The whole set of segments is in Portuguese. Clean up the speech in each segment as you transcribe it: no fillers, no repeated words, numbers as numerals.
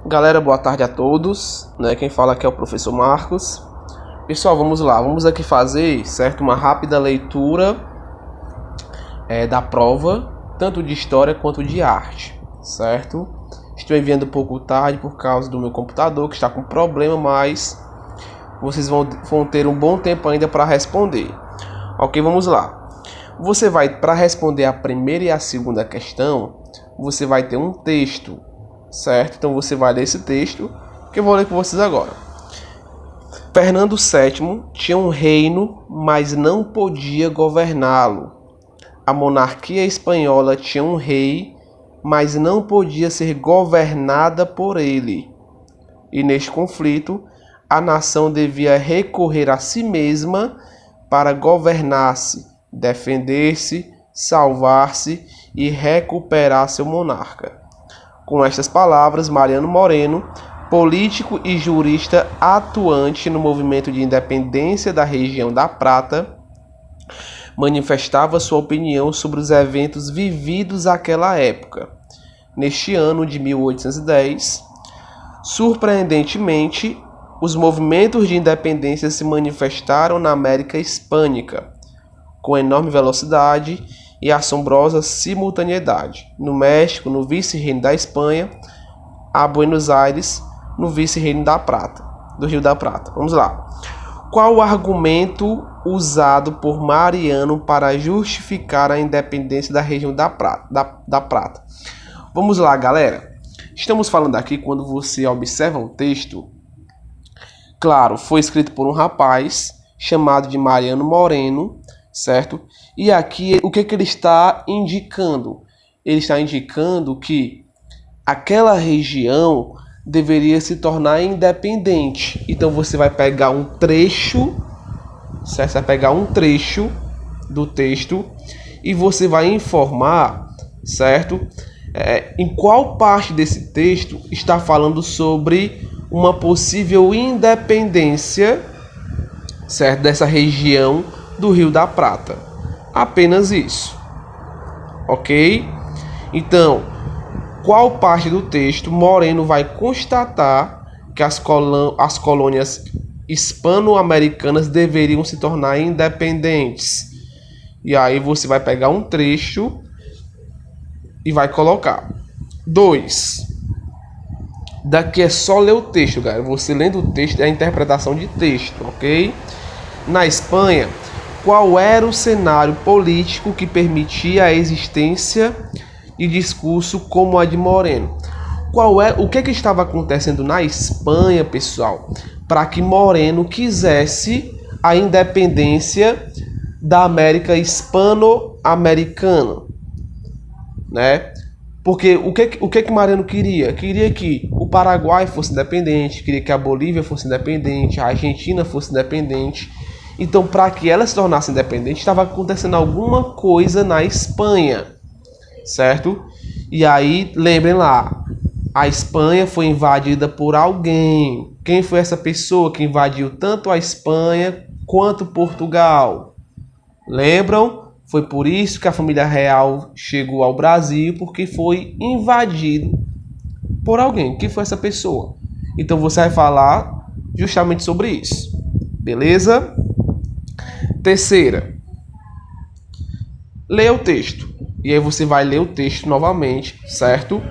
Galera, boa tarde a todos, né? Quem fala aqui é o professor Marcos. Pessoal, vamos lá, vamos aqui fazer, certo, uma rápida leitura da prova, tanto de história quanto de arte, certo? Estou enviando um pouco tarde por causa do meu computador que está com problema, mas vocês vão ter um bom tempo ainda para responder. Ok, vamos lá. Você vai, para responder a primeira e a segunda questão, você vai ter um texto, certo? Então você vai ler esse texto que eu vou ler com vocês agora. Fernando VII tinha um reino, mas não podia governá-lo. A monarquia espanhola tinha um rei, mas não podia ser governada por ele. E neste conflito, a nação devia recorrer a si mesma para governar-se, defender-se, salvar-se e recuperar seu monarca. Com estas palavras, Mariano Moreno, político e jurista atuante no movimento de independência da região da Prata, manifestava sua opinião sobre os eventos vividos naquela época. Neste ano de 1810, surpreendentemente, os movimentos de independência se manifestaram na América Hispânica, com enorme velocidade e assombrosa simultaneidade. No México, no vice-reino da Espanha, a Buenos Aires, no vice-reino da Prata, do Rio da Prata. Vamos lá. Qual o argumento usado por Mariano para justificar a independência da região da Prata? Vamos lá, galera. Estamos falando aqui, quando você observa o texto, claro, foi escrito por um rapaz chamado de Mariano Moreno, certo? E aqui, o que ele está indicando? Ele está indicando que aquela região deveria se tornar independente. Então você vai pegar um trecho, certo? Você vai pegar um trecho do texto e você vai informar, certo? Em qual parte desse texto está falando sobre uma possível independência, certo? Dessa região do Rio da Prata. Apenas isso. Ok? Então, qual parte do texto Moreno vai constatar que as colônias hispano-americanas deveriam se tornar independentes? E aí você vai pegar um trecho e vai colocar. 2. Daqui é só ler o texto, galera. Você lendo o texto é a interpretação de texto, ok? Na Espanha, qual era o cenário político que permitia a existência de discurso como a de Moreno? O que estava acontecendo na Espanha, pessoal, para que Moreno quisesse a independência da América hispano-americana, né? Porque o que Mariano queria? Queria que o Paraguai fosse independente, queria que a Bolívia fosse independente, a Argentina fosse independente. Então, para que ela se tornasse independente, estava acontecendo alguma coisa na Espanha, certo? E aí, lembrem lá, a Espanha foi invadida por alguém. Quem foi essa pessoa que invadiu tanto a Espanha quanto Portugal? Lembram? Foi por isso que a família real chegou ao Brasil, porque foi invadido por alguém. Quem foi essa pessoa? Então você vai falar justamente sobre isso. Beleza? Terceira. Leia o texto. E aí você vai ler o texto novamente, certo?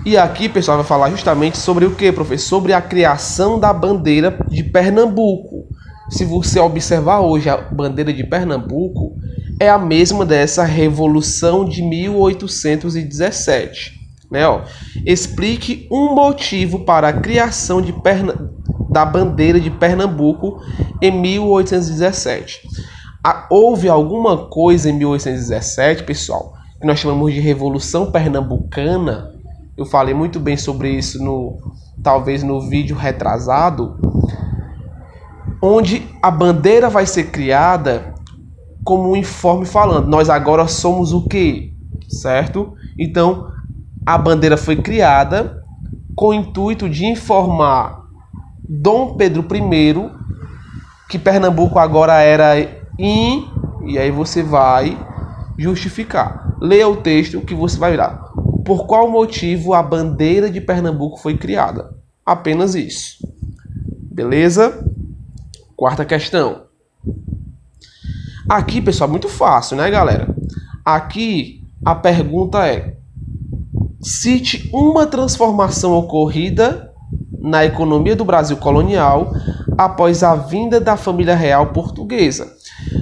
E aqui, pessoal, vai falar justamente sobre o que, professor? Sobre a criação da bandeira de Pernambuco. Se você observar hoje, a bandeira de Pernambuco é a mesma dessa Revolução de 1817. Né? Explique um motivo para a criação da bandeira de Pernambuco em 1817. Houve alguma coisa em 1817, pessoal, que nós chamamos de Revolução Pernambucana. Eu falei muito bem sobre isso talvez no vídeo retrasado, onde a bandeira vai ser criada como um informe falando, nós agora somos o quê? Certo? Então, a bandeira foi criada com o intuito de informar Dom Pedro I que Pernambuco agora era e aí você vai justificar. Leia o texto que você vai virar. por qual motivo a bandeira de Pernambuco foi criada. Apenas isso. Beleza? Quarta questão. Aqui, pessoal, muito fácil, né, galera? Aqui a pergunta é: cite uma transformação ocorrida na economia do Brasil colonial após a vinda da família real portuguesa.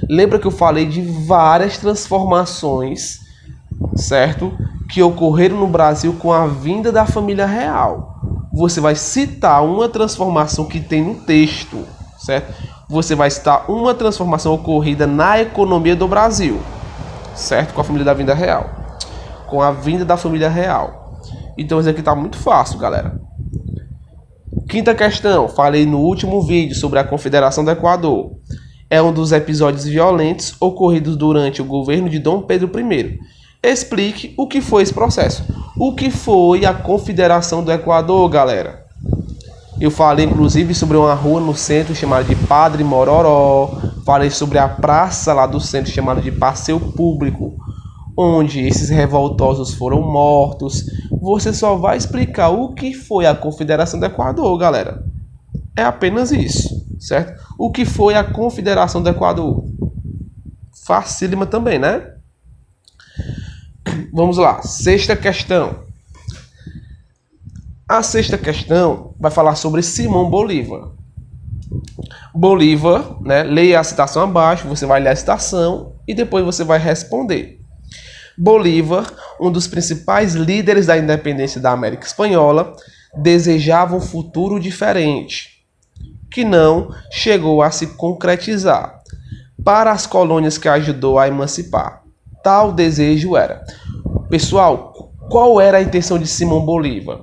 Lembra que eu falei de várias transformações, certo? Que ocorreram no Brasil com a vinda da família real. Você vai citar uma transformação que tem no texto, certo? Você vai citar uma transformação ocorrida na economia do Brasil, certo? Com a família da vinda real. Com a vinda da família real. Então isso aqui tá muito fácil, galera. Quinta questão. Falei no último vídeo sobre a Confederação do Equador. É um dos episódios violentos ocorridos durante o governo de Dom Pedro I. Explique o que foi esse processo. O que foi a Confederação do Equador, galera? Eu falei, inclusive, sobre uma rua no centro chamada de Padre Mororó. Falei sobre a praça lá do centro chamada de Passeio Público, onde esses revoltosos foram mortos. Você só vai explicar o que foi a Confederação do Equador, galera. É apenas isso, certo? O que foi a Confederação do Equador? Facílima também, né? Vamos lá, sexta questão. A sexta questão vai falar sobre Simão Bolívar. Bolívar, né? Leia a citação abaixo, você vai ler a citação e depois você vai responder. Bolívar, um dos principais líderes da independência da América Espanhola, desejava um futuro diferente, que não chegou a se concretizar, para as colônias que ajudou a emancipar. Tal desejo era. Pessoal, qual era a intenção de Simão Bolívar?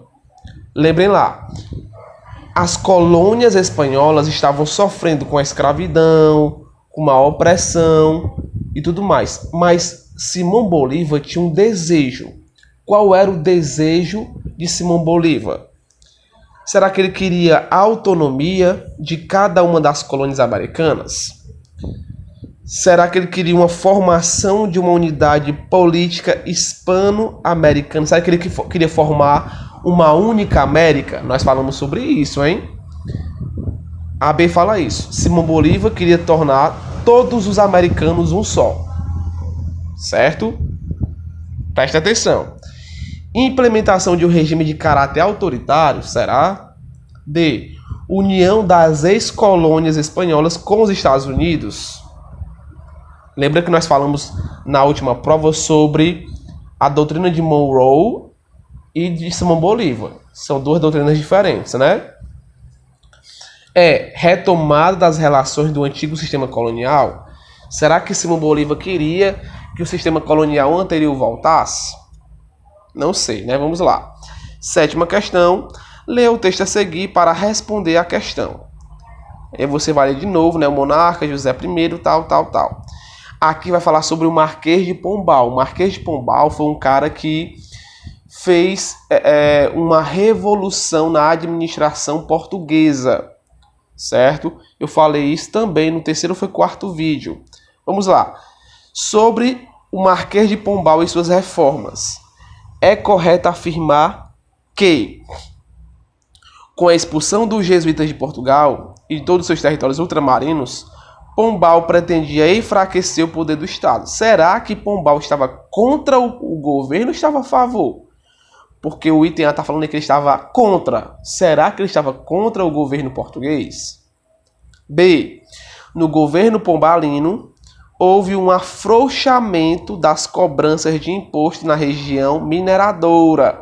Lembrem lá, as colônias espanholas estavam sofrendo com a escravidão, com uma opressão e tudo mais. Mas Simão Bolívar tinha um desejo. Qual era o desejo de Simão Bolívar? Será que ele queria a autonomia de cada uma das colônias americanas? Será que ele queria uma formação de uma unidade política hispano-americana? Será que ele queria formar uma única América? Nós falamos sobre isso, hein? A B fala isso. Simão Bolívar queria tornar todos os americanos um só. Certo? Presta atenção. Implementação de um regime de caráter autoritário, será? D. União das ex-colônias espanholas com os Estados Unidos. Lembra que nós falamos na última prova sobre a doutrina de Monroe e de Simão Bolívar. São duas doutrinas diferentes, né? É retomada das relações do antigo sistema colonial. Será que Simão Bolívar queria que o sistema colonial anterior voltasse? Não sei, né? Vamos lá. Sétima questão. Leia o texto a seguir para responder a questão. Aí você vai ler de novo, né? O monarca, José I, tal. Aqui vai falar sobre o Marquês de Pombal. O Marquês de Pombal foi um cara que fez uma revolução na administração portuguesa, certo? Eu falei isso também no terceiro ou quarto vídeo. Vamos lá. Sobre o Marquês de Pombal e suas reformas. É correto afirmar que, com a expulsão dos jesuítas de Portugal e de todos os seus territórios ultramarinos, Pombal pretendia enfraquecer o poder do Estado. Será que Pombal estava contra o governo ou estava a favor? Porque o item A está falando que ele estava contra. Será que ele estava contra o governo português? B. No governo pombalino, houve um afrouxamento das cobranças de imposto na região mineradora.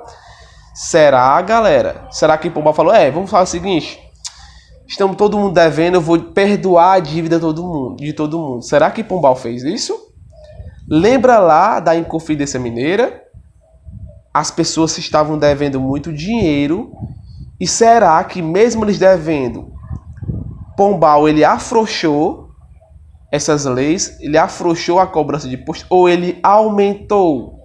Será, galera? Será que Pombal falou, vamos fazer o seguinte, estamos todo mundo devendo, eu vou perdoar a dívida de todo mundo. Será que Pombal fez isso? Lembra lá da Inconfidência Mineira? As pessoas estavam devendo muito dinheiro. E será que mesmo eles devendo, Pombal ele afrouxou essas leis? Ele afrouxou a cobrança de imposto ou ele aumentou?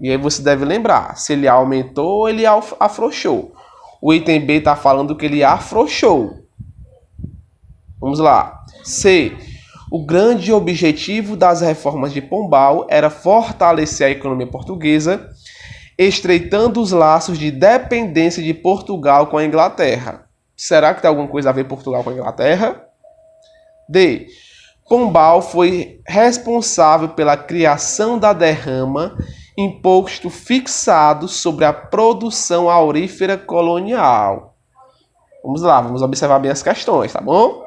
E aí você deve lembrar se ele aumentou ou ele afrouxou. O item B está falando que ele afrouxou. Vamos lá. C. O grande objetivo das reformas de Pombal era fortalecer a economia portuguesa estreitando os laços de dependência de Portugal com a Inglaterra. Será que tem alguma coisa a ver Portugal com a Inglaterra? D. Pombal foi responsável pela criação da derrama, imposto fixado sobre a produção aurífera colonial. Vamos lá, vamos observar bem as questões, tá bom?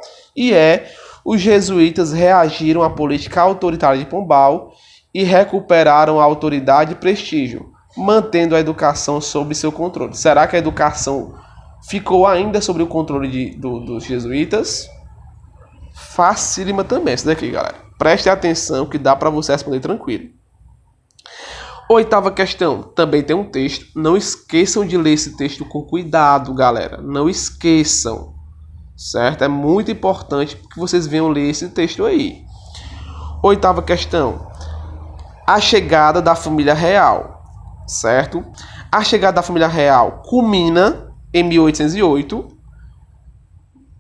Os jesuítas reagiram à política autoritária de Pombal e recuperaram a autoridade e prestígio, mantendo a educação sob seu controle. Será que a educação ficou ainda sob o controle dos jesuítas? Facílima também essa daqui, galera. Preste atenção que dá para você responder tranquilo. 8ª questão. Também tem um texto. Não esqueçam de ler esse texto com cuidado, galera. Não esqueçam. Certo? É muito importante que vocês venham ler esse texto aí. 8ª questão. A chegada da família real. Certo? A chegada da família real culmina em 1808.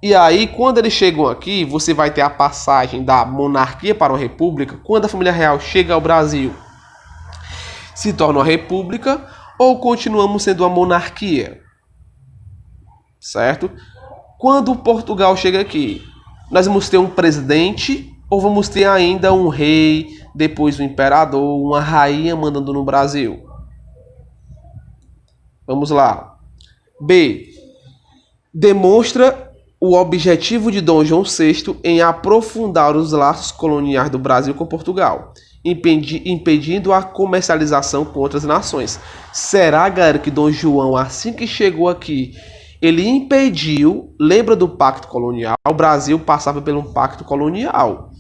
E aí, quando eles chegam aqui, você vai ter a passagem da monarquia para uma república. Quando a família real chega ao Brasil, se torna uma república ou continuamos sendo uma monarquia? Certo? Quando Portugal chega aqui, nós vamos ter um presidente ou vamos ter ainda um rei, depois um imperador, uma rainha mandando no Brasil? Vamos lá. B. Demonstra o objetivo de Dom João VI em aprofundar os laços coloniais do Brasil com Portugal, impedindo a comercialização com outras nações. Será, galera, que Dom João, assim que chegou aqui, ele impediu, lembra do pacto colonial? O Brasil passava por um pacto colonial,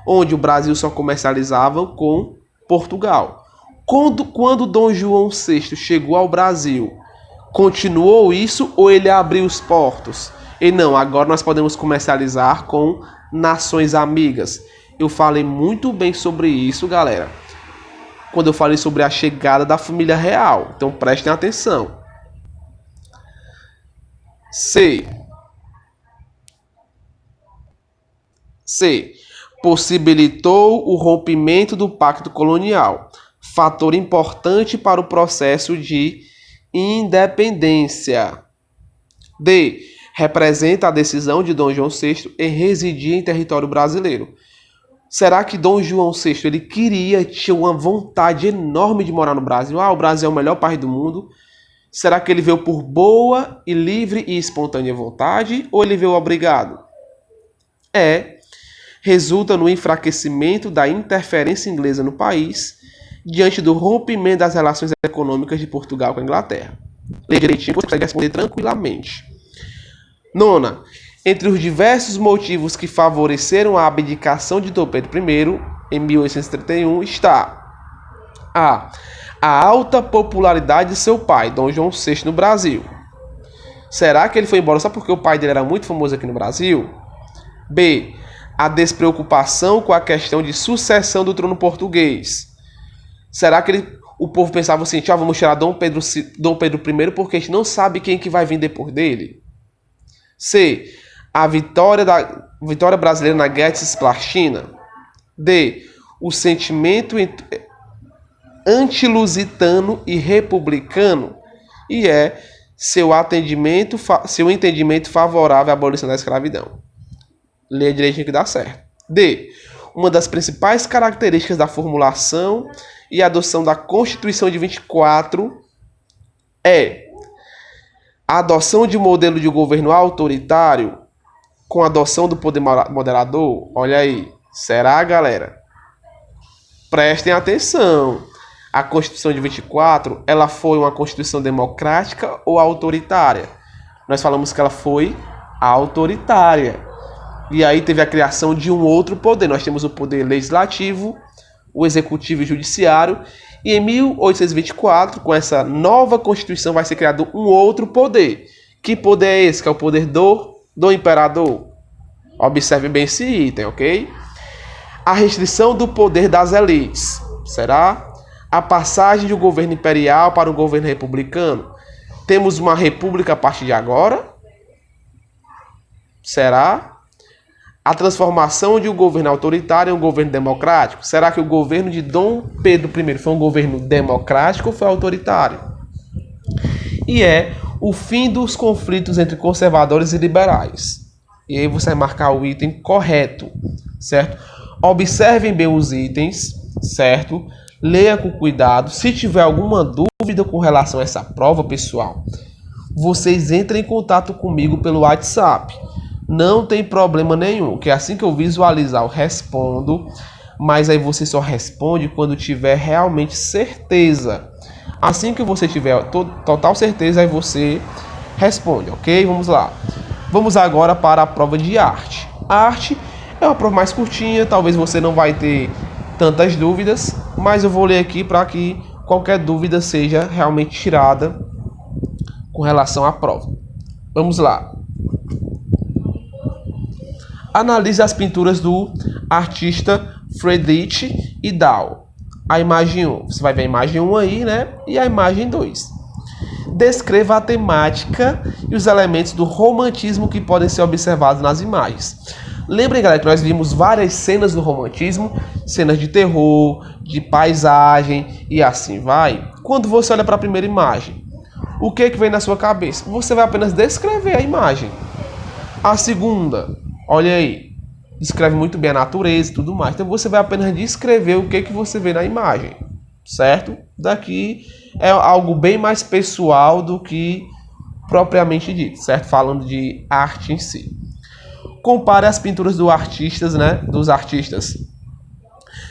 onde o Brasil só comercializava com Portugal. Quando Dom João VI chegou ao Brasil, continuou isso ou ele abriu os portos? E não, agora nós podemos comercializar com nações amigas. Eu falei muito bem sobre isso, galera, quando eu falei sobre a chegada da família real. Então prestem atenção. C. Possibilitou o rompimento do pacto colonial, fator importante para o processo de independência. D. Representa a decisão de Dom João VI em residir em território brasileiro. Será que Dom João VI ele tinha uma vontade enorme de morar no Brasil? O Brasil é o melhor país do mundo. Será que ele veio por boa e livre e espontânea vontade ou ele veio obrigado? Resulta no enfraquecimento da interferência inglesa no país diante do rompimento das relações econômicas de Portugal com a Inglaterra. Lê direitinho, você consegue responder tranquilamente. 9. Entre os diversos motivos que favoreceram a abdicação de Dom Pedro I em 1831 está A alta popularidade de seu pai, Dom João VI, no Brasil. Será que ele foi embora só porque o pai dele era muito famoso aqui no Brasil? B. A despreocupação com a questão de sucessão do trono português. Será que o povo pensava assim, vamos tirar Dom Pedro I porque a gente não sabe quem que vai vir depois dele? C. A vitória brasileira na Guerra de Cisplatina. D. O sentimento antilusitano e republicano. E seu entendimento favorável à abolição da escravidão. Leia direitinho que dá certo. D. Uma das principais características da formulação e adoção da Constituição de 24 é a adoção de um modelo de governo autoritário com a adoção do poder moderador. Olha aí. Será, galera? Prestem atenção. A Constituição de 24, ela foi uma Constituição democrática ou autoritária? Nós falamos que ela foi autoritária. E aí teve a criação de um outro poder. Nós temos o poder legislativo, o executivo e o judiciário. E em 1824, com essa nova Constituição, vai ser criado um outro poder. Que poder é esse? Que é o poder do imperador. Observe bem esse item, ok? A restrição do poder das elites. Será? A passagem de um governo imperial para um governo republicano. Temos uma república a partir de agora? Será? A transformação de um governo autoritário em um governo democrático. Será que o governo de Dom Pedro I foi um governo democrático ou foi autoritário? E é o fim dos conflitos entre conservadores e liberais. E aí você vai marcar o item correto, certo? Observem bem os itens, certo? Leia com cuidado. Se tiver alguma dúvida com relação a essa prova, pessoal, vocês entrem em contato comigo pelo WhatsApp. Não tem problema nenhum, que assim que eu visualizar eu respondo, mas aí você só responde quando tiver realmente certeza. Assim que você tiver total certeza, aí você responde, ok? Vamos lá. Vamos agora para a prova de arte. A arte é uma prova mais curtinha, talvez você não vai ter tantas dúvidas, mas eu vou ler aqui para que qualquer dúvida seja realmente tirada com relação à prova. Vamos lá. Analise as pinturas do artista Friedrich Idal. A imagem 1. Você vai ver a imagem 1 aí, né? E a imagem 2. Descreva a temática e os elementos do romantismo que podem ser observados nas imagens. Lembrem, galera, que nós vimos várias cenas do romantismo, cenas de terror, de paisagem e assim vai. Quando você olha para a primeira imagem, o que vem na sua cabeça? Você vai apenas descrever a imagem. A segunda, olha aí, descreve muito bem a natureza e tudo mais. Então você vai apenas descrever o que você vê na imagem, certo? Daqui é algo bem mais pessoal do que propriamente dito, certo? Falando de arte em si. Compare as pinturas dos artistas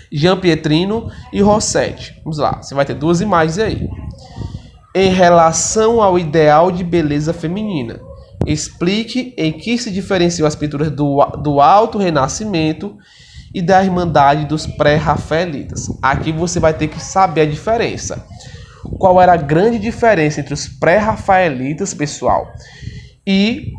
Jean Pietrino e Rossetti. Vamos lá, você vai ter duas imagens aí. Em relação ao ideal de beleza feminina, explique em que se diferenciam as pinturas do Alto Renascimento e da Irmandade dos pré-rafaelitas. Aqui você vai ter que saber a diferença. Qual era a grande diferença entre os pré-rafaelitas, pessoal, e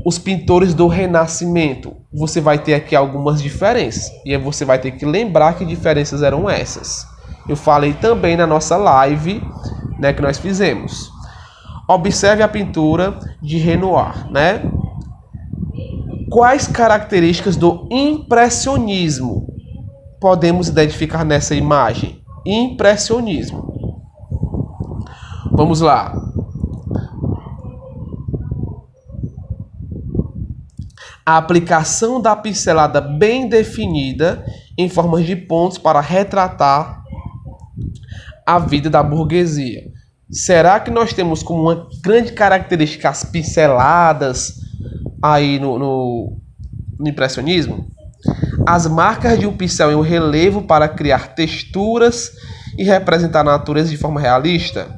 os pintores do Renascimento? Você vai ter aqui algumas diferenças. E aí você vai ter que lembrar que diferenças eram essas. Eu falei também na nossa live, né, que nós fizemos. Observe a pintura de Renoir, né? Quais características do impressionismo podemos identificar nessa imagem? Impressionismo. Vamos lá. A aplicação da pincelada bem definida em formas de pontos para retratar a vida da burguesia. Será que nós temos como uma grande característica as pinceladas aí no impressionismo? As marcas de um pincel em um relevo para criar texturas e representar a natureza de forma realista?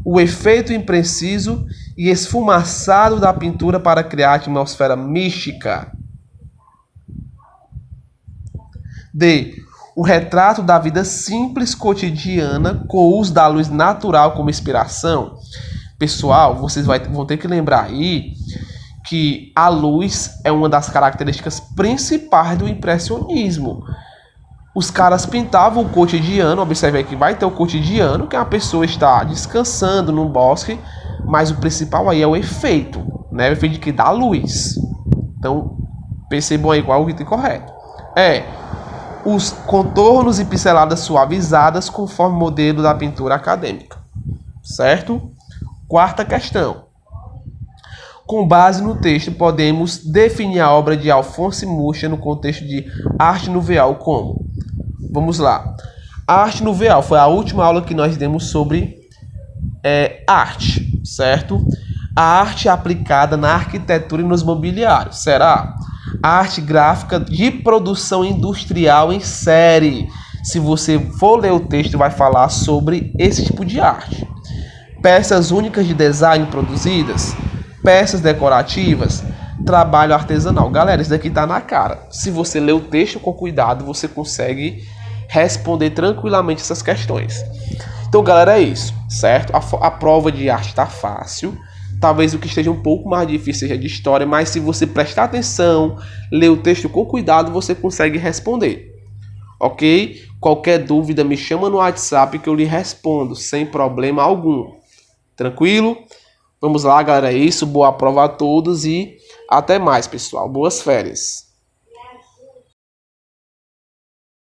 O efeito impreciso e esfumaçado da pintura para criar atmosfera mística. D. O retrato da vida simples cotidiana com o uso da luz natural como inspiração. Pessoal, vocês vão ter que lembrar aí que a luz é uma das características principais do impressionismo. Os caras pintavam o cotidiano, observe aí que vai ter o cotidiano, que a pessoa está descansando no bosque, mas o principal aí é o efeito, né? O efeito de que dá luz. Então, percebam aí qual é o item correto. Os contornos e pinceladas suavizadas conforme o modelo da pintura acadêmica. Certo? Quarta questão. Com base no texto, podemos definir a obra de Alphonse Mucha no contexto de arte nouveau como? Vamos lá. A arte nouveau foi a última aula que nós demos sobre arte, certo? A arte aplicada na arquitetura e nos mobiliários. Será? A arte gráfica de produção industrial em série. Se você for ler o texto, vai falar sobre esse tipo de arte. Peças únicas de design produzidas, peças decorativas, trabalho artesanal. Galera, isso daqui tá na cara. Se você ler o texto com cuidado, você consegue responder tranquilamente essas questões. Então, galera, é isso, certo? A prova de arte tá fácil. Talvez o que esteja um pouco mais difícil seja de história, mas se você prestar atenção, ler o texto com cuidado, você consegue responder. Ok? Qualquer dúvida, me chama no WhatsApp que eu lhe respondo, sem problema algum. Tranquilo? Vamos lá, galera, é isso. Boa prova a todos e até mais, pessoal. Boas férias.